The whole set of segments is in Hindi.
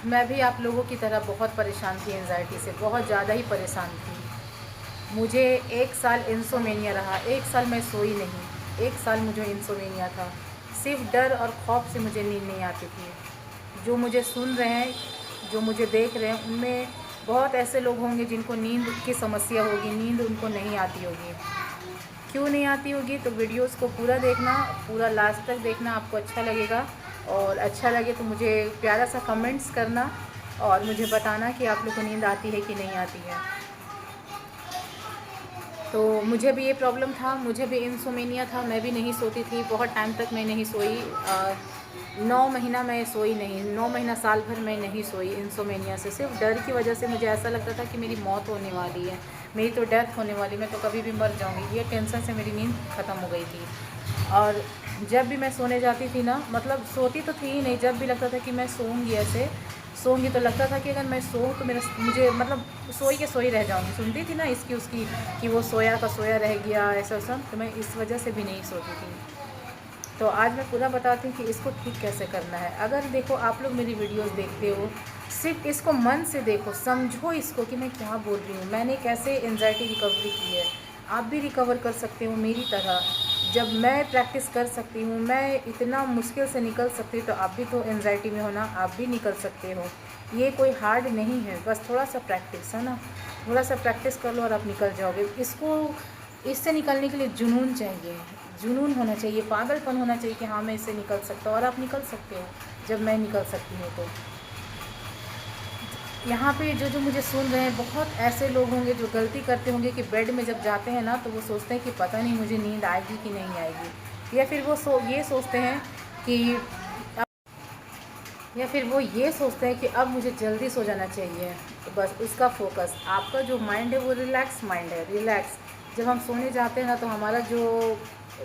मैं भी आप लोगों की तरह बहुत परेशान थी एंजाइटी से, बहुत ज़्यादा ही परेशान थी। मुझे 1 साल इंसोमेनिया रहा, 1 साल मैं सोई नहीं, 1 साल मुझे इंसोमेनिया था। सिर्फ़ डर और खौफ से मुझे नींद नहीं आती थी। जो मुझे सुन रहे हैं, जो मुझे देख रहे हैं, उनमें बहुत ऐसे लोग होंगे जिनको नींद की समस्या होगी, नींद उनको नहीं आती होगी। क्यों नहीं आती होगी? तो वीडियोस को पूरा देखना, पूरा लास्ट तक देखना, आपको अच्छा लगेगा। और अच्छा लगे तो मुझे प्यारा सा कमेंट्स करना और मुझे बताना कि आप लोग को नींद आती है कि नहीं आती है। तो मुझे भी ये प्रॉब्लम था, मुझे भी इंसोमेनिया था, मैं भी नहीं सोती थी, बहुत टाइम तक मैं नहीं सोई। 9 महीना मैं सोई नहीं, 9 महीना साल भर मैं नहीं सोई इंसोमेनिया से। सिर्फ डर की वजह से मुझे ऐसा लगता था कि मेरी मौत होने वाली है, मेरी तो डेथ होने वाली, मैं तो कभी भी मर जाऊंगी। ये टेंशन से मेरी नींद ख़त्म हो गई थी। और जब भी मैं सोने जाती थी ना, मतलब सोती तो थी ही नहीं, जब भी लगता था कि मैं सोऊंगी, ऐसे सोऊंगी, तो लगता था कि अगर मैं सोऊं तो मेरा मुझे मतलब सोई के सोई रह जाऊंगी। सुनती थी ना इसकी उसकी कि वो सोया का सोया रह गया, ऐसा सब, तो मैं इस वजह से भी नहीं सोती थी। तो आज मैं पूरा बताती हूँ कि इसको ठीक कैसे करना है। अगर देखो आप लोग मेरी वीडियोस देखते हो, सिर्फ इसको मन से देखो, समझो इसको कि मैं क्या बोल रही हूँ, मैंने कैसे एंजाइटी रिकवरी की है। आप भी रिकवर कर सकते हो मेरी तरह। जब मैं प्रैक्टिस कर सकती हूँ, मैं इतना मुश्किल से निकल सकती हूँ, तो आप भी तो एंजाइटी में हो ना, आप भी निकल सकते हो। ये कोई हार्ड नहीं है, बस थोड़ा सा प्रैक्टिस है ना, थोड़ा सा प्रैक्टिस कर लो और आप निकल जाओगे। इसको इससे निकलने के लिए जुनून चाहिए, जुनून होना चाहिए, पागलपन होना चाहिए कि हाँ मैं इससे निकल सकता हूँ। और आप निकल सकते हो जब मैं निकल सकती हूँ। तो यहाँ पे जो जो मुझे सुन रहे हैं, बहुत ऐसे लोग होंगे जो गलती करते होंगे कि बेड में जब जाते हैं ना, तो वो सोचते हैं कि पता नहीं मुझे नींद आएगी कि नहीं आएगी। या फिर वो ये सोचते हैं कि या फिर वो ये सोचते हैं कि अब मुझे जल्दी सो जाना चाहिए। तो बस उसका फोकस, आपका जो माइंड है वो रिलैक्स माइंड है, रिलैक्स। जब हम सोने जाते हैं ना, तो हमारा जो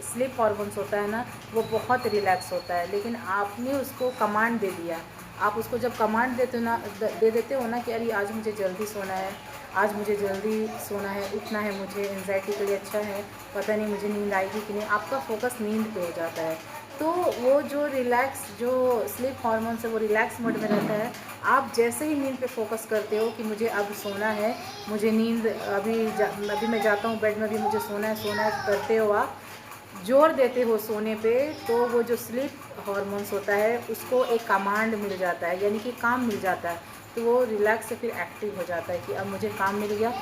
स्लीप हॉर्मोन्स होता है ना, वो बहुत रिलैक्स होता है। लेकिन आपने उसको कमांड दे दिया, आप उसको जब कमांड देते हो ना, दे देते हो ना कि अरे आज मुझे जल्दी सोना है, आज मुझे जल्दी सोना है, उठना है, मुझे एंजाइटी के लिए अच्छा है, पता नहीं मुझे नींद आएगी कि नहीं, आपका फोकस नींद पे हो जाता है। तो वो जो रिलैक्स, जो स्लीप हार्मोन्स है, वो रिलैक्स मोड में रहता है। आप जैसे ही नींद पे फोकस करते हो कि मुझे अब सोना है, मुझे नींद अभी मैं जाता हूँ बेड में, भी मुझे सोना है करते हो, आप जोर देते हो सोने पे, तो वो जो स्लीप हार्मोन्स होता है उसको एक कमांड मिल जाता है, यानी कि काम मिल जाता है। तो वो रिलैक्स से फिर एक्टिव हो जाता है कि अब मुझे काम मिल गया।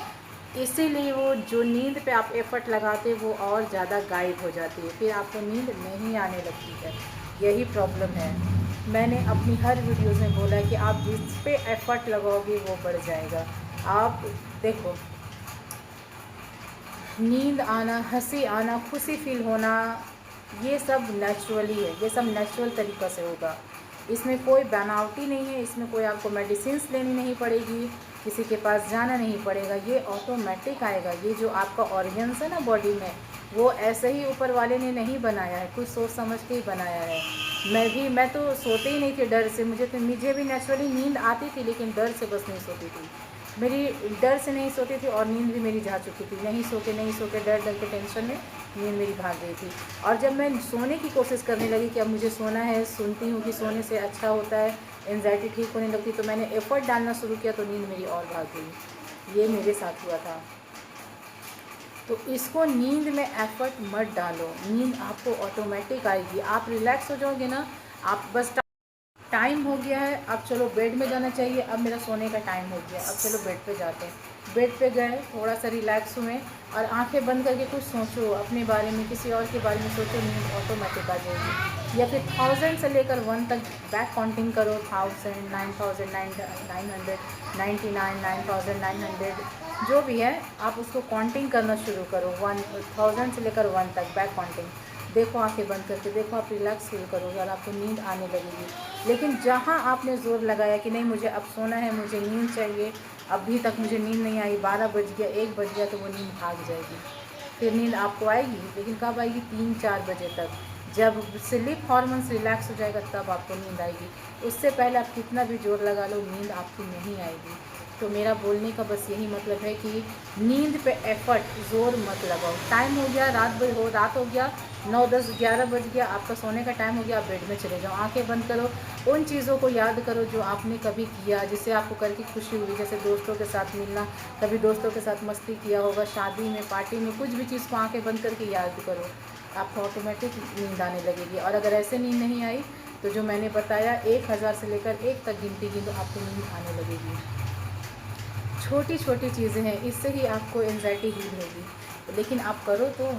इसीलिए वो जो नींद पे आप एफ़र्ट लगाते वो और ज़्यादा गायब हो जाती है, फिर आपको नींद नहीं आने लगती है। यही प्रॉब्लम है। मैंने अपनी हर वीडियोज़ में बोला है कि आप जिस पे एफ़र्ट लगाओगे वो बढ़ जाएगा। आप देखो, नींद आना, हंसी आना, खुशी फील होना, ये सब नेचुरली है, ये सब नेचुरल तरीक़ा से होगा। इसमें कोई बनावटी नहीं है, इसमें कोई आपको मेडिसिन्स लेनी नहीं पड़ेगी, किसी के पास जाना नहीं पड़ेगा, ये ऑटोमेटिक आएगा। ये जो आपका ऑर्गन्स है ना बॉडी में, वो ऐसे ही ऊपर वाले ने नहीं बनाया है, कुछ सोच समझ के ही बनाया है। मैं तो सोती ही नहीं थी डर से, मुझे भी नेचुरली नींद आती थी, लेकिन डर से बस नहीं सोती थी। मेरी डर से नहीं सोती थी और नींद भी मेरी जा चुकी थी, नहीं सो के डर डर के टेंशन में नींद मेरी भाग गई थी। और जब मैं सोने की कोशिश करने लगी कि अब मुझे सोना है, सुनती हूँ कि सोने से अच्छा होता है, एंजाइटी ठीक होने लगती, तो मैंने एफ़र्ट डालना शुरू किया, तो नींद मेरी और भाग गई। ये मेरे साथ हुआ था। तो इसको, नींद में एफ़र्ट मत डालो, नींद आपको ऑटोमेटिक आएगी। आप रिलैक्स हो जाओगे ना, आप बस टाइम हो गया है, अब चलो बेड में जाना चाहिए, अब मेरा सोने का टाइम हो गया, अब चलो बेड पे जाते हैं। बेड पे गए, थोड़ा सा रिलैक्स हुए और आंखें बंद करके कुछ सोचो अपने बारे में, किसी और के बारे में सोचो, नींद ऑटोमेटिक आ जाएगी। या फिर 1000 से लेकर 1 तक बैक काउंटिंग करो, 1000, 9000, 999, 9900, जो भी है आप उसको काउंटिंग करना शुरू करो। 1000 से लेकर 1 तक बैक काउंटिंग। देखो आंखें बंद करके देखो, आप रिलैक्स फील करोगे और आपको नींद आने लगेगी। लेकिन जहाँ आपने ज़ोर लगाया कि नहीं मुझे अब सोना है, मुझे नींद चाहिए, अभी तक मुझे नींद नहीं आई, 12 बज गया, 1 बज गया, तो वो नींद भाग जाएगी। फिर नींद आपको आएगी, लेकिन कब आएगी? 3-4 बजे तक, जब स्लीप हार्मोन्स रिलैक्स हो जाएगा तब आपको नींद आएगी। उससे पहले आप कितना भी जोर लगा लो, नींद आपकी नहीं आएगी। तो मेरा बोलने का बस यही मतलब है कि नींद पे एफ़र्ट, ज़ोर मत लगाओ। टाइम हो गया, रात हो गया, 9, 10, 11 बज गया, आपका सोने का टाइम हो गया, आप बेड में चले जाओ, आंखें बंद करो, उन चीज़ों को याद करो जो आपने कभी किया, जिससे आपको करके खुशी हुई, जैसे दोस्तों के साथ मिलना, कभी दोस्तों के साथ मस्ती किया होगा, शादी में, पार्टी में, कुछ भी चीज़ को आंखें बंद करके याद करो, आपको ऑटोमेटिक नींद आने लगेगी। और अगर ऐसे नींद नहीं आई तो जो मैंने बताया 1000 से लेकर 1 तक गिनती गिनो, आपको नींद आने लगेगी। छोटी छोटी चीज़ें हैं, इससे ही आपको एंजाइटी हील होगी। लेकिन आप करो तो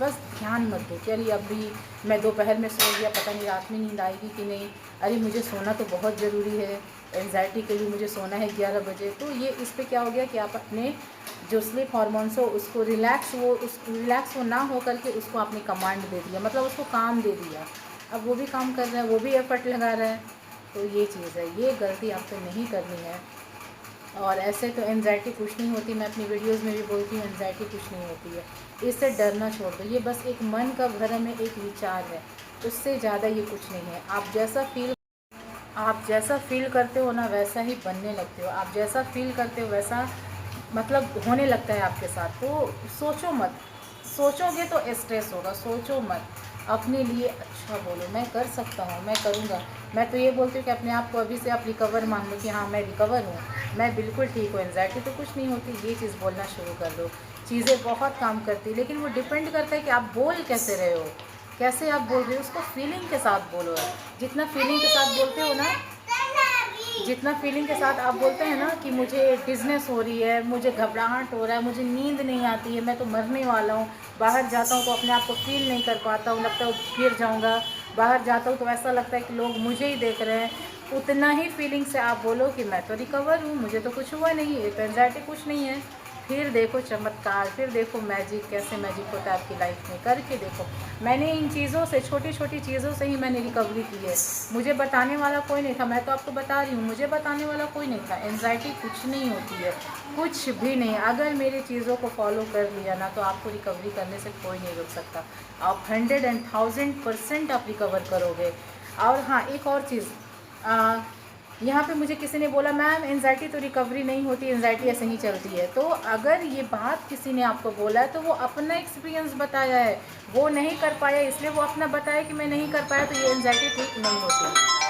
बस ध्यान मत दो कि अरे अभी मैं दोपहर में सो गया, पता नहीं रात में नींद आएगी कि नहीं, अरे मुझे सोना तो बहुत ज़रूरी है, एंजाइटी के लिए मुझे सोना है 11 बजे। तो ये इस पे क्या हो गया कि आप अपने जो स्लीप हार्मोन्स हो उसको रिलैक्स वो ना हो करके उसको आपने कमांड दे दिया, मतलब उसको काम दे दिया। अब वो भी काम कर रहा है, वो भी एफर्ट लगा रहा है। तो ये चीज़ है, ये गलती आपको नहीं करनी है। और ऐसे तो एंजाइटी कुछ नहीं होती, मैं अपनी वीडियोस में भी बोलती हूँ एंजाइटी कुछ नहीं होती है। इससे डरना छोड़ दो, ये बस एक मन का भ्रम है, एक विचार है, उससे ज़्यादा ये कुछ नहीं है। आप जैसा फील करते हो ना वैसा ही बनने लगते हो, आप जैसा फील करते हो वैसा मतलब होने लगता है आपके साथ। तो सोचो मत, सोचोगे तो स्ट्रेस होगा, सोचो मत, अपने लिए अच्छा बोलो, मैं कर सकता हूँ, मैं करूँगा। मैं तो ये बोलती हूँ कि अपने आप को अभी से आप रिकवर मान लो कि हाँ मैं रिकवर हूँ, मैं बिल्कुल ठीक हूँ, एंजाइटी तो कुछ नहीं होती। ये चीज़ बोलना शुरू कर दो, चीज़ें बहुत काम करती, लेकिन वो डिपेंड करता है कि आप बोल कैसे रहे हो, कैसे आप बोल रहे हो, उसको फीलिंग के साथ बोलो। जितना फीलिंग के साथ बोलते हो ना, जितना फीलिंग के साथ आप बोलते हैं ना कि मुझे डिज़नेस हो रही है, मुझे घबराहट हो रहा है, मुझे नींद नहीं आती है, मैं तो मरने वाला हूँ, बाहर जाता हूँ तो अपने आप को फील नहीं कर पाता हूँ, लगता है गिर जाऊँगा, बाहर जाता हूँ तो ऐसा लगता है कि लोग मुझे ही देख रहे हैं, उतना ही फीलिंग से आप बोलो कि मैं तो रिकवर हूँ, मुझे तो कुछ हुआ नहीं, ये तो एंजाइटी कुछ नहीं है। फिर देखो चमत्कार, फिर देखो मैजिक, कैसे मैजिक होता है आपकी लाइफ में, करके देखो। मैंने इन चीज़ों से, छोटी छोटी चीज़ों से ही मैंने रिकवरी की है। मुझे बताने वाला कोई नहीं था, मैं तो आपको बता रही हूँ, मुझे बताने वाला कोई नहीं था। एंजाइटी कुछ नहीं होती है, कुछ भी नहीं। अगर मेरी चीज़ों को फॉलो कर लिया ना तो आपको रिकवरी करने से कोई नहीं रोक सकता। आप 100 एंड 1000% आप रिकवर करोगे। और हाँ, एक और चीज़, यहाँ पे मुझे किसी ने बोला मैम एंजाइटी तो रिकवरी नहीं होती, एंजाइटी ऐसे ही चलती है। तो अगर ये बात किसी ने आपको बोला है तो वो अपना एक्सपीरियंस बताया है, वो नहीं कर पाया इसलिए वो अपना बताया कि मैं नहीं कर पाया, तो ये एंजाइटी ठीक नहीं होती।